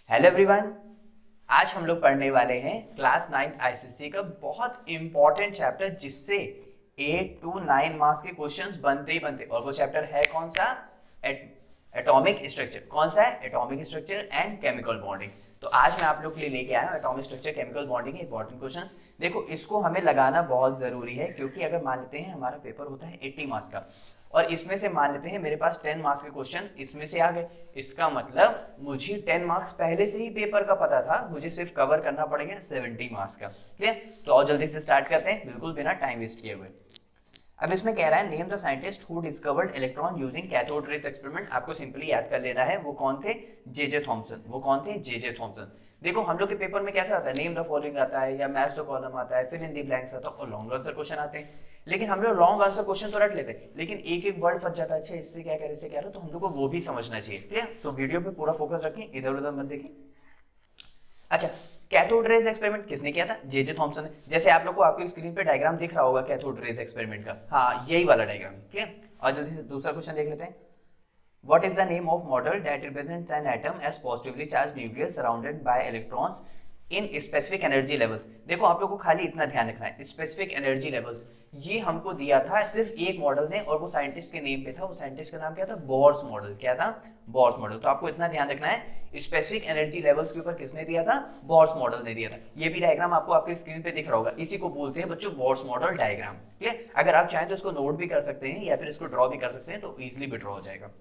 Hello everyone. आज हम लोग पढ़ने वाले हैं क्लास 9 आईसीएसई का बहुत इंपॉर्टेंट चैप्टर जिससे 8 to 9 मार्क्स के क्वेश्चंस बनते ही बनते। और वो चैप्टर है कौन सा? Atomic structure. कौन सा है? Atomic structure and chemical bonding. तो आज मैं आप लोग के लिए लेके आया हूँ एटॉमिक स्ट्रक्चर केमिकल बॉन्डिंग के इंपॉर्टेंट क्वेश्चंस। देखो, इसको हमें लगाना बहुत जरूरी है क्योंकि अगर मान लेते हैं हमारा पेपर होता है 80 मार्क्स का और इसमें से मान लेते हैं मेरे पास 10 मार्क्स के क्वेश्चन इसमें से आ गए, इसका मतलब मुझे 10 मार्क्स पहले से ही पेपर का पता था, मुझे सिर्फ कवर करना पड़ेगा 70 मार्क्स का। क्लियर? तो और जल्दी से स्टार्ट करते हैं बिल्कुल बिना टाइम वेस्ट किए हुए। अब इसमें कह रहा है name the scientist who discovered electron using cathode rays experiment. आपको सिंपली याद कर लेना है वो कौन थे? J Thomson. वो कौन थे? J Thomson. देखो, हम लोग के पेपर में कैसा आता है, नेम द फॉलोइंग आता है या मैच द कॉलम आता है, फिर इन द ब्लैंक्स आता है और लॉन्ग आंसर क्वेश्चन आते हैं। लेकिन हम लोग लॉन्ग आंसर क्वेश्चन तो रट लेते हैं लेकिन एक एक वर्ड फंस जाता है, अच्छा इससे क्या कह रहे, इससे क्या रहे, तो हम लोग को वो भी समझना चाहिए। क्लियर? तो वीडियो पे पूरा फोकस रखें, इधर उधर मत देखें। अच्छा, कैथोड रेज एक्सपेरिमेंट किसने किया था? जे थॉमसन ने। जैसे आप लोग को आपकी स्क्रीन पे डायग्राम दिख रहा होगा कैथोड रेज एक्सपेरिमेंट का, हाँ यही वाला डायग्राम। क्लियर? और जल्दी से दूसरा क्वेश्चन देख लेते हैं। What is the name of model that represents an atom as positively charged nucleus surrounded by electrons in specific energy levels? देखो, आप लोग को खाली इतना ध्यान रखना है, स्पेसिफिक एनर्जी लेवल्स ये हमको दिया था सिर्फ एक मॉडल ने और वो साइंटिस्ट के नेम पे था। वो साइंटिस्ट का नाम क्या था? Bohr's model. क्या था? Bohr's model. तो आपको इतना ध्यान रखना है, स्पेसिफिक एनर्जी लेवल्स के ऊपर किसने दिया था? बोर्स मॉडल ने दिया था। ये भी डायग्राम आपको आपकी स्क्रीन पे दिख रहा होगा, इसी को बोलते हैं बच्चों बोर्स मॉडल डायग्राम। क्लियर? अगर आप चाहें तो इसको नोट भी कर सकते हैं या फिर इसको ड्रॉ भी कर सकते हैं, तो इजिली भी ड्रॉ हो जाएगा।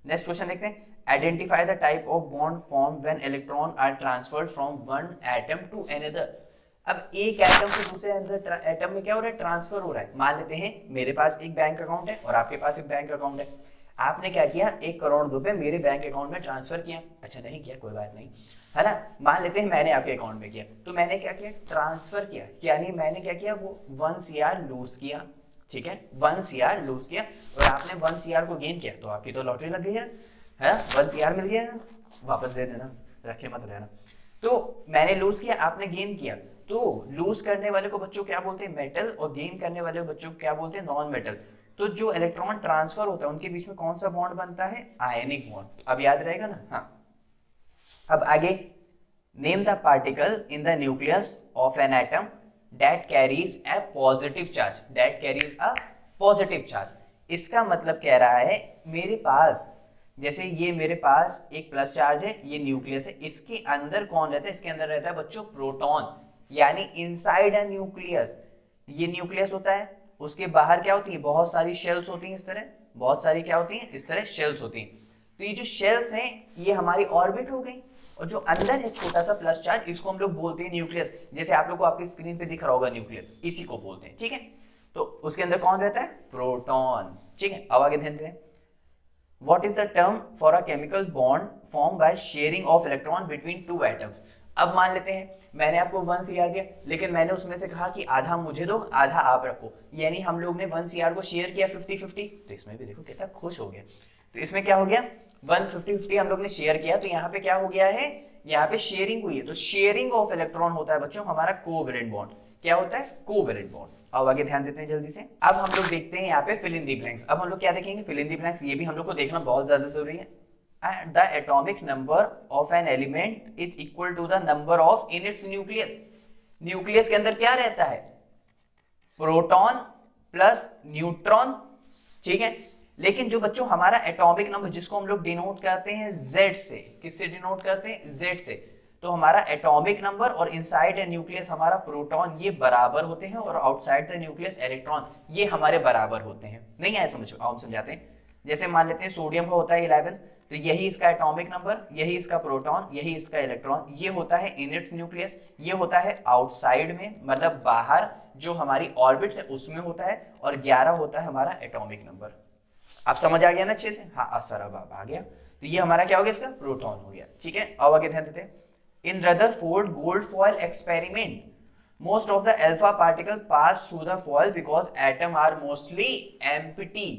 नेक्स्ट क्वेश्चन देखते हैं। Identify the type of bond form when electron are transferred from one atom to another. अब एक एटम से दूसरे एटम में क्या हो रहा है? ट्रांसफर हो रहा है। मान लेते हैं मेरे पास एक बैंक अकाउंट है और आपके पास एक बैंक अकाउंट है। आपने क्या किया? 1 करोड़ रुपए मेरे बैंक अकाउंट में ट्रांसफर किया। अच्छा, नहीं किया कोई बात नहीं, है ना। मान लेते हैं मैंने आपके अकाउंट में किया, तो मैंने क्या किया? ट्रांसफर किया, यानी मैंने क्या किया? वो 1 CR लूज किया। ठीक है, 1 CR लूज किया और आपने 1 CR को गेन किया, तो आपकी तो लॉटरी लग गई है 1 CR मिल गया, वापस दे देना, रखे मत लेना। तो मैंने लूज किया, आपने गेन किया। तो लूज करने वाले को बच्चों क्या बोलते हैं? मेटल, और गेन करने वाले को बच्चों क्या बोलते हैं? Non metal. तो जो इलेक्ट्रॉन ट्रांसफर होता है उनके बीच में कौन सा बॉन्ड बनता है? Ionic bond. अब याद रहेगा ना? हाँ। अब आगे, name the particle in the nucleus of an atom that carries a positive charge, that carries a positive charge। इसका मतलब कह रहा है मेरे पास, जैसे ये मेरे पास एक प्लस चार्ज है, ये न्यूक्लियस है, इसके अंदर कौन रहता है? इसके अंदर रहता है बच्चों प्रोटॉन, यानी इनसाइड अ न्यूक्लियस। ये न्यूक्लियस होता है, उसके बाहर क्या होती है? बहुत सारी शेल्स होती हैं इस तरह, बहुत सारी क्या होती हैं? इस तरह शेल्स होती हैं। तो ये जो शेल्स हैं ये हमारी ऑर्बिट हो गई, और जो अंदर है छोटा सा प्लस चार्ज, इसको हम लोग बोलते हैं न्यूक्लियस। जैसे आप लोग को आपकी स्क्रीन पे दिख रहा होगा न्यूक्लियस, इसी को बोलते हैं। ठीक है, तो उसके अंदर कौन रहता है? प्रोटॉन। ठीक है, अब आगे ध्यान दें। What is the term for a chemical bond form by sharing of electron between two atoms. अब मान लेते हैं मैंने आपको 1 CR दिया, लेकिन मैंने उसमें से कहा कि आधा मुझे दो आधा आप रखो, यानी हम लोग ने 1 CR को शेयर किया 50-50। तो इसमें भी देखो कितना खुश हो गया। तो इसमें क्या हो गया? 150-50 हम लोग ने शेयर किया, तो यहाँ पे क्या हो गया है? यहाँ पे शेयरिंग हुई है। तो शेयरिंग ऑफ इलेक्ट्रॉन होता है बच्चों हमारा कोवेलेंट बॉन्ड। क्या होता है? Covalent bond. अब आगे ध्यान देते हैं जल्दी से। अब हम लोग देखते हैं यहाँ पे फिल इन दी ब्लैंक्स। अब हम लोग क्या देखेंगे? Fill in the blanks. ये भी हम लोग को देखना बहुत ज्यादा जरूरी है। And the atomic number of an element is equal to the number of in its nucleus। Nucleus के अंदर क्या रहता है? Proton plus neutron. ठीक है, लेकिन जो बच्चों हमारा एटॉमिक नंबर जिसको हम लोग डिनोट करते हैं Z से, किससे डिनोट करते हैं? Z से। तो हमारा एटॉमिक नंबर और इनसाइड द न्यूक्लियस हमारा प्रोटॉन ये बराबर होते हैं, और आउटसाइड द न्यूक्लियस इलेक्ट्रॉन ये हमारे बराबर होते हैं। नहीं आया समझ? हम समझाते हैं। जैसे मान लेते हैं सोडियम का होता है 11, तो यही इसका एटॉमिक नंबर, यही इसका प्रोटॉन, यही इसका इलेक्ट्रॉन। ये होता है इन इट्स न्यूक्लियस, ये होता है आउटसाइड में, मतलब बाहर जो हमारी ऑर्बिट है उसमें होता है, और 11 होता है हमारा एटॉमिक नंबर। आप समझ आ गया ना अच्छे से? हाँ, असर अब आ गया। तो ये हमारा क्या हो गया? इसका प्रोटॉन हो गया। ठीक है, अब आगे ध्यान देते हैं। In Rutherford gold foil experiment most of the alpha particle pass through the foil because atom are mostly empty।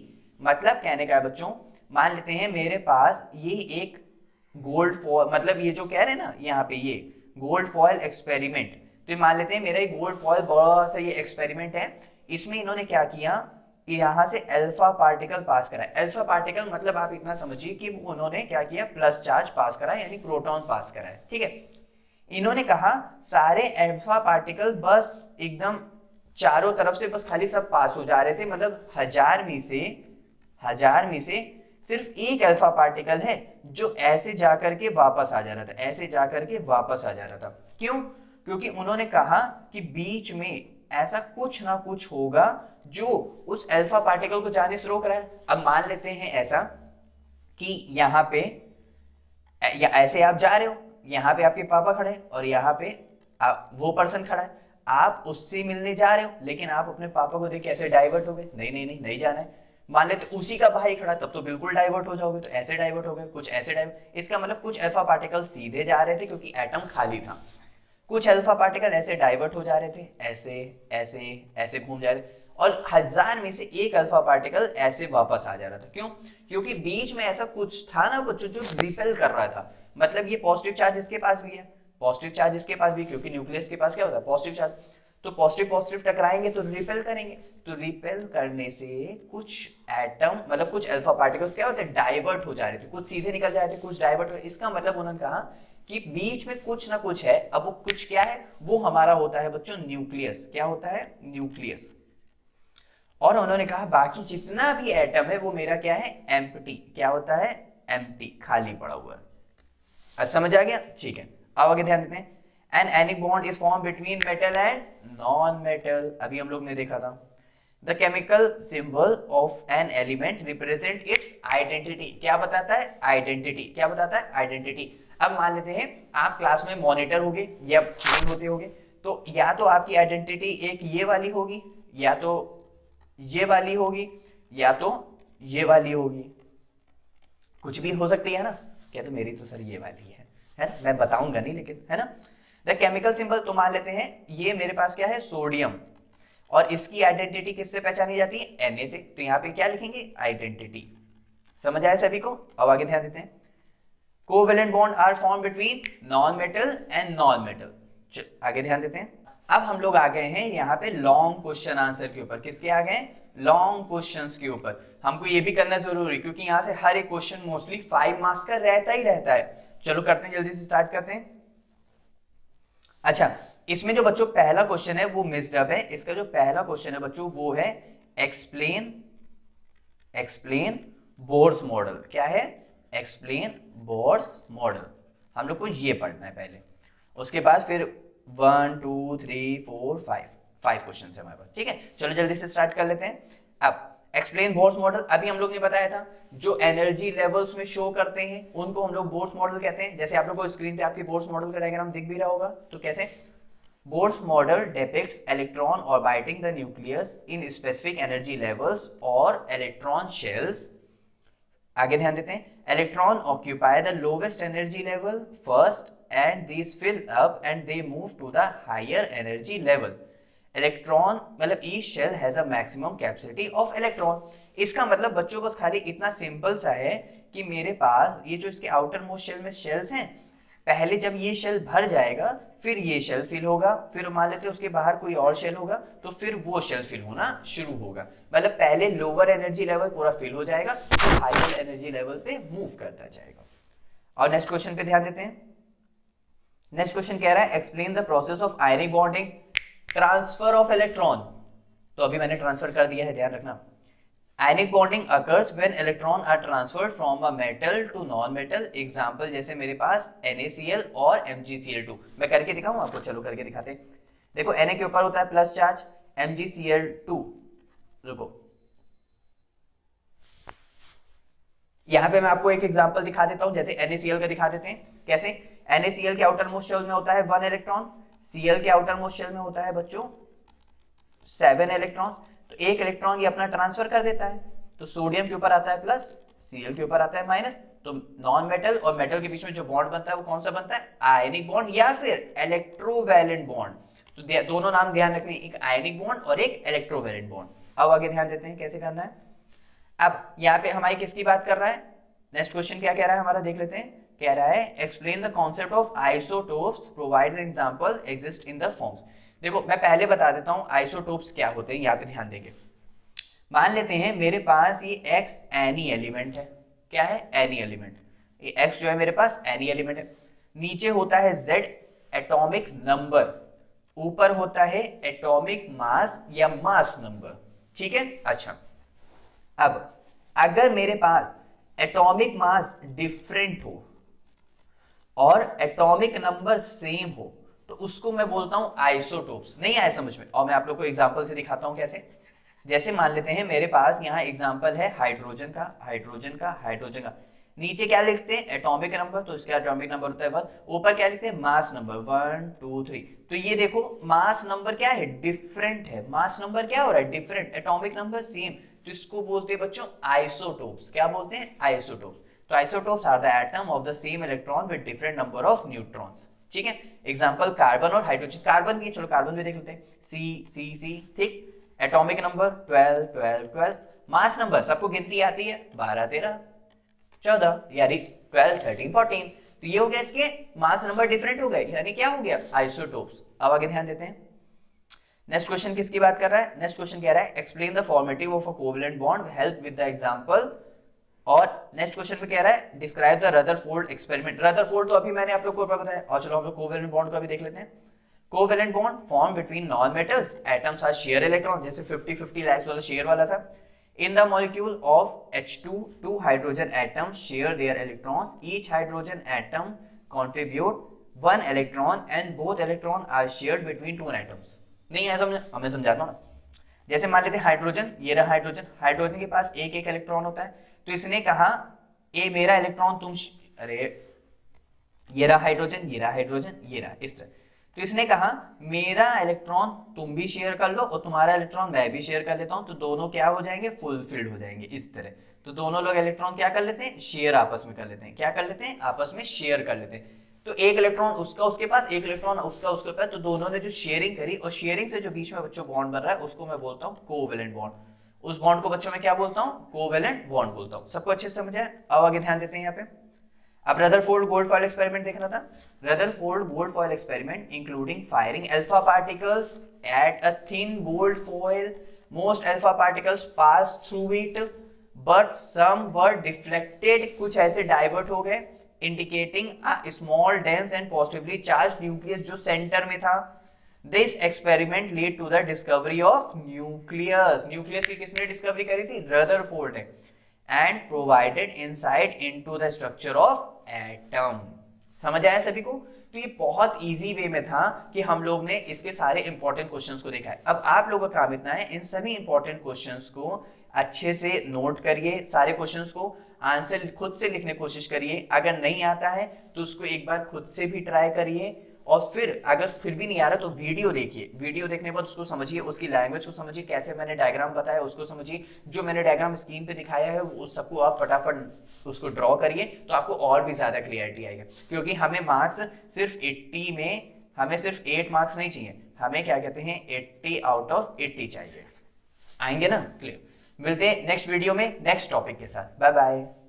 मतलब कहने का है बच्चों, मान लेते हैं मेरे पास ये एक गोल्ड फॉयल, मतलब ये जो कह रहे हैं ना यहाँ पे ये गोल्ड फॉयल एक्सपेरिमेंट। तो मान लेते हैं मेरा एक गोल्ड फॉयल बड़ा सा ये एक्सपेरिमेंट है। इसमें इन्होंने क्या किया? यहां से अल्फा पार्टिकल पास करा है। अल्फा पार्टिकल मतलब आप इतना समझिए कि उन्होंने क्या किया, प्लस चार्ज पास करा यानी प्रोटॉन पास करा है, ठीक है। इन्होंने कहा सारे अल्फा पार्टिकल बस एकदम चारों तरफ से बस खाली सब पास हो जा रहे थे, मतलब 1000 में से सिर्फ एक अल्फा पार्टिकल है जो ऐसे जाकर के वापस आ जा रहा था, ऐसे जाकर के वापस आ जा रहा था। क्यों? क्योंकि उन्होंने कहा कि बीच में ऐसा कुछ ना कुछ होगा जो उस अल्फा पार्टिकल को जाने से रोक रहा है। अब मान लेते हैं ऐसा कि यहाँ पे या ऐसे आप जा रहे हो, यहाँ पे आपके पापा खड़े हैं और यहाँ पे वो पर्सन खड़ा है, आप उससे मिलने जा रहे हो लेकिन आप अपने पापा को देख के ऐसे डाइवर्ट हो गए, नहीं जाना है। मान लेते उसी का भाई खड़ा, तब तो बिल्कुल डाइवर्ट हो जाओगे, तो ऐसे डाइवर्ट हो गए, कुछ ऐसे डाइवर्ट। इसका मतलब कुछ अल्फा पार्टिकल सीधे जा रहे थे क्योंकि एटम खाली था, कुछ अल्फा पार्टिकल ऐसे डाइवर्ट हो जा रहे थे, ऐसे ऐसे ऐसे घूम जा रहे थे, और 1000 में से एक अल्फा पार्टिकल ऐसे वापस आ जा रहा था। क्यों? क्योंकि बीच में ऐसा कुछ था ना, कुछ जो रिपेल कर रहा था। मतलब ये पॉजिटिव चार्ज इसके पास भी है, पॉजिटिव चार्ज इसके पास भी, क्योंकि न्यूक्लियस के पास क्या होता है, पॉजिटिव चार्ज। तो पॉजिटिव टकराएंगे तो रिपेल करेंगे, तो रिपेल करने से कुछ एटम मतलब कुछ अल्फा पार्टिकल्स क्या होते हैं, डाइवर्ट हो जा रहे थे, कुछ सीधे निकल जा रहे थे, कुछ डाइवर्ट हो। इसका मतलब उन्होंने कहा कि बीच में कुछ ना कुछ है। अब वो कुछ क्या है, वो हमारा होता है बच्चों न्यूक्लियस। क्या होता है? न्यूक्लियस। और उन्होंने कहा बाकी जितना भी एटम है वो मेरा क्या है, एम्प्टी। क्या होता है? एम्प्टी, खाली पड़ा हुआ है। अच्छा समझ आ गया? ठीक है, अब आगे ध्यान देते हैं। An ionic bond is form between metal and non metal, अभी हम लोग ने देखा था। The chemical symbol of an element represent its identity. क्या बताता है? आइडेंटिटी। क्या बताता है? आइडेंटिटी। अब मान लेते हैं आप क्लास में मॉनिटर होगे या स्टूडेंट होते होगे, तो या तो आपकी आइडेंटिटी एक ये वाली होगी, या तो ये वाली होगी, या तो ये वाली होगी, कुछ भी हो सकती है ना। क्या तो मेरी तो सर ये वाली है ना, मैं बताऊंगा नहीं लेकिन, है ना। द केमिकल सिंबल तो मान लेते हैं ये मेरे पास क्या है, सोडियम, और इसकी आइडेंटिटी किससे पहचानी जाती है? Na से। तो यहाँ पे क्या लिखेंगे? आइडेंटिटी। समझ आया सभी को? अब आगे ध्यान देते हैं। Covalent bond are form between non metal and non metal. आगे ध्यान देते हैं। अब हम लोग आ गए हैं यहाँ पे लॉन्ग क्वेश्चन आंसर के ऊपर। किसके आ गए? लॉन्ग क्वेश्चंस के ऊपर। हमको ये भी करना जरूरी, क्योंकि यहाँ से हर एक क्वेश्चन मोस्टली 5 मार्क्स का रहता ही रहता है। चलो करते हैं, जल्दी से स्टार्ट करते हैं। अच्छा, इसमें जो बच्चों पहला क्वेश्चन है वो मिस्ड अप है। इसका जो पहला क्वेश्चन है बच्चों वो है एक्सप्लेन बोर्स मॉडल। क्या है? Explain Bohr's model. हम लोग को ये पढ़ना है पहले, उसके बाद फिर 1 2 3 4 5 क्वेश्चन है हमारे पास, ठीक है। चलो जल्दी से स्टार्ट कर लेते हैं। अब एक्सप्लेन बोर्स मॉडल अभी हम लोग ने बताया था, जो एनर्जी लेवल्स में शो करते हैं उनको हम लोग बोर्स मॉडल कहते हैं। जैसे आप लोग को स्क्रीन पे आपकी बोर्स मॉडल का डायग्राम दिख भी रहा होगा, तो कैसे? Bohr's model depicts electron orbiting the nucleus in specific energy levels or electron shells। आगे ध्यान देते हैं। Electron occupy the lowest energy level first and these fill up and they move to the higher energy level. Electron मतलब each shell has a maximum capacity of electron. इसका मतलब बच्चों बस खाली इतना सिंपल सा है कि मेरे पास ये जो इसके आउटर मोस्ट शेल में शेल्स हैं, पहले जब ये शेल भर जाएगा फिर ये शेल फिल होगा, फिर मान लेते हैं उसके बाहर कोई और शेल होगा तो फिर वो शेल फिल होना शुरू होगा। मतलब पहले लोअर एनर्जी लेवल पूरा फिल हो जाएगा, हायर एनर्जी लेवल पे मूव करता जाएगा। और नेक्स्ट क्वेश्चन पे ध्यान देते हैं। नेक्स्ट क्वेश्चन कह रहा है explain the process of ionic bonding transfer of electron. तो अभी मैंने ट्रांसफर कर दिया है, ध्यान रखना। Ionic bonding occurs when electron are transferred from a metal to non metal. Example जैसे मेरे पास NaCl और MgCl2। मैं करके दिखाऊं आपको? चलो करके दिखाते हैं। देखो Na के ऊपर होता है प्लस चार्ज, MgCl2 रुको, यहां पे मैं आपको एक एग्जांपल दिखा देता हूं। जैसे NaCl का दिखा देते हैं। कैसे? NaCl के आउटर मोस्ट शेल में होता है 1 इलेक्ट्रॉन, Cl के आउटर मोस्ट शेल में होता है बच्चों 7 इलेक्ट्रॉन्स। तो एक इलेक्ट्रॉन ये अपना ट्रांसफर कर देता है, तो सोडियम के ऊपर आता है प्लस, Cl के ऊपर आता है माइनस। तो नॉन मेटल और मेटल के बीच में जो बॉन्ड बनता है वो कौन सा बनता है? आयनिक बॉन्ड या फिर इलेक्ट्रोवैलेंट बॉन्ड। तो दोनों नाम ध्यान रखने, एक आयनिक बॉन्ड और एक इलेक्ट्रोवैलेंट बॉन्ड। अब आगे ध्यान देते हैं कैसे करना है। अब यहाँ पे हमारी किसकी बात कर रहा है? नेक्स्ट क्वेश्चन क्या कह रहा है हमारा, देख लेते हैं। कह रहा है explain the concept of isotopes, provide an example exist in the forms. देखो मैं पहले बता देता हूं आइसोटोप्स क्या होते हैं, यहाँ पे ध्यान देंगे। मान लेते हैं मेरे पास ये x एनी एलिमेंट है, क्या है, एनी एलिमेंट, ये x जो है मेरे पास एनी एलिमेंट है, नीचे होता है z एटॉमिक नंबर, ऊपर होता है एटॉमिक मास या मास नंबर, ठीक है। अच्छा, अब अगर मेरे पास एटॉमिक मास डिफरेंट हो और एटॉमिक नंबर सेम हो तो उसको मैं बोलता हूं आइसोटोप्स। नहीं आया समझ में? और मैं आप लोग को एग्जांपल से दिखाता हूं कैसे। जैसे मान लेते हैं मेरे पास यहाँ एग्जांपल है हाइड्रोजन का, हाइड्रोजन का, हाइड्रोजन का, नीचे क्या लिखते हैं, एटॉमिक नंबर, तो इसका एटॉमिक नंबर होता है 1, ऊपर क्या लिखते हैं, मास नंबर 1 2 3। तो ये देखो मास नंबर क्या है, डिफरेंट है, मास नंबर क्या हो रहा है, डिफरेंट, एटॉमिक नंबर सेम, तो इसको बोलते हैं बच्चों आइसोटोप्स। क्या बोलते हैं, आइसोटोप्स। तो isotopes are the atom of the same electron with different number of neutrons, ठीक है। एग्जांपल कार्बन और हाइड्रोजन, कार्बन की चलो कार्बन भी देख लेते हैं, C, ठीक, एटॉमिक नंबर 12 12 12, मास नंबर सबको गिनती आती है 12 13 14, यानी 12 13 14, तो ये हो गया, इसके मास नंबर डिफरेंट हो गए, यानी क्या हो गया, आइसोटोप्स। अब आगे ध्यान देते हैं, नेक्स्ट क्वेश्चन किसकी बात कर रहा है, नेक्स्ट क्वेश्चन कह रहा है explain the formative of a covalent bond, help with the example. और नेक्स्ट क्वेश्चन में कह रहा है describe the Rutherford experiment. Rutherford तो अभी मैंने आप लोग को बताया, और चलो हम लोग कोवेलेंट बॉन्ड का भी देख लेते हैं। Covalent bond form between non metals, atoms are share electron, जैसे 50-50 लैक्स वाला शेयर वाला था। In the molecule of H2, two hydrogen atoms share their electrons. Each hydrogen atom contribute one electron and both electrons are shared between two atoms. नहीं है समझ, हमें समझाता हूँ ना। जैसे मान लेते हैं हाइड्रोजन, ये रहा हाइड्रोजन, हाइड्रोजन के पास एक एक इलेक्ट्रॉन होता है, तो इसने कहा ये मेरा इलेक्ट्रॉन तुम, अरे ये रहा हाइड्रोजन, ये रहा हाइड्रोजन, ये रहा, इस तरह, तो इसने कहा मेरा इलेक्ट्रॉन तुम भी शेयर कर लो और तुम्हारा इलेक्ट्रॉन मैं भी शेयर कर लेता हूं, तो दोनों क्या हो जाएंगे, फुलफिल्ड हो जाएंगे, इस तरह। तो दोनों लोग इलेक्ट्रॉन क्या कर लेते हैं, शेयर आपस में कर लेते हैं, क्या कर लेते हैं, आपस में शेयर कर लेते हैं। तो एक इलेक्ट्रॉन उसका उसके पास, एक इलेक्ट्रॉन उसका उसके पास, तो दोनों ने जो शेयरिंग करी और शेयरिंग से जो बीच में बच्चों बॉन्ड बन रहा है उसको मैं बोलता हूँ कोवेलेंट बॉन्ड। उस बॉन्ड को बच्चों में क्या बोलता हूँ, कोवेलेंट बॉन्ड बोलता हूँ। सबको अच्छे से समझ आया? अब आगे ध्यान देते हैं यहाँ पे। अब रदरफोर्ड गोल्ड फॉयल एक्सपेरिमेंट देखना था। Rutherford gold foil experiment including firing alpha particles at a thin gold foil, most alpha particles pass through it but some were deflected, कुछ ऐसे डाइवर्ट हो गए, indicating a small dense and positively charged nucleus जो centre में था। This experiment lead to the discovery of nucleus. Nucleus की किसने discovery करी थी, रदरफोर्ड ने, and provided insight into the structure of atom। समझ आया सभी को? तो ये बहुत इजी वे में था कि हम लोग ने इसके सारे इंपॉर्टेंट क्वेश्चंस को देखा है। अब आप लोगों का काम इतना है, इन सभी इंपॉर्टेंट क्वेश्चंस को अच्छे से नोट करिए, सारे क्वेश्चंस को आंसर खुद से लिखने की कोशिश करिए। अगर नहीं आता है तो उसको एक बार खुद से भी ट्राई करिए, और फिर अगर फिर भी नहीं आ रहा तो वीडियो देखिए, वीडियो देखने के बाद उसको समझिए, उसकी लैंग्वेज को समझिए, कैसे मैंने डायग्राम बताया उसको समझिए, जो मैंने डायग्राम स्क्रीन पे दिखाया है उस सबको आप फटाफट उसको ड्रॉ करिए, तो आपको और भी ज्यादा क्लियरिटी आएगा। क्योंकि हमें मार्क्स सिर्फ 80 में, हमें सिर्फ 8 मार्क्स नहीं चाहिए, हमें क्या कहते हैं 80 आउट ऑफ 80 चाहिए। आएंगे ना? क्लियर। मिलते हैं नेक्स्ट वीडियो में नेक्स्ट टॉपिक के साथ। Bye bye.